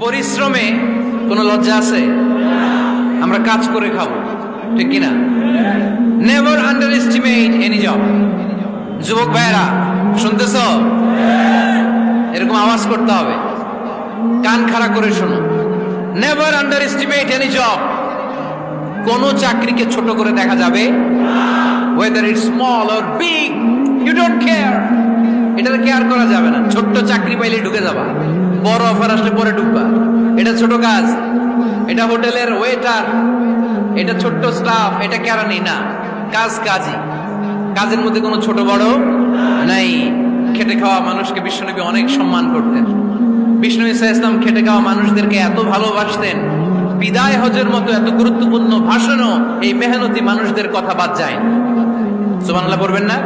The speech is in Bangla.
পরিশ্রমে কোনো লজ্জা আছে? আমরা কাজ করে খাবো, ঠিক কিনা? Never under estimate any job. যুবক ভাইয়েরা শুনতেছ? এরকম আওয়াজ করতে হবে, কান খাড়া করে শোনো। Never under estimate any job. কোন চাকরিকে ছোট করে দেখা যাবে, whether it's small or big, you don't care. এটাতে কেয়ার করা যাবে না। ছোট্ট চাকরি পাইলে ঢুকে যাবা, বড় অফার আসলে পরে ঢুকবা। এটা ছোট কাজ, এটা হোটেলের ওয়েটার, এটা ছোট্ট স্টাফ, এটা কেরানি না। কাজ কাজই, কাজের মধ্যে কোনো ছোট বড় নাই। খেটে খাওয়া মানুষকে বিশ্বনবী অনেক সম্মান করতেন। বিষ্ণু ইসলাম খেটে খাওয়া মানুষদেরকে এত ভালোবাসতেন, বিদায় হজের মতো এত গুরুত্বপূর্ণ ভাষণও এই মেহনতি মানুষদের কথা বাদ যায় না। সুবহানাল্লাহ বলবেন না?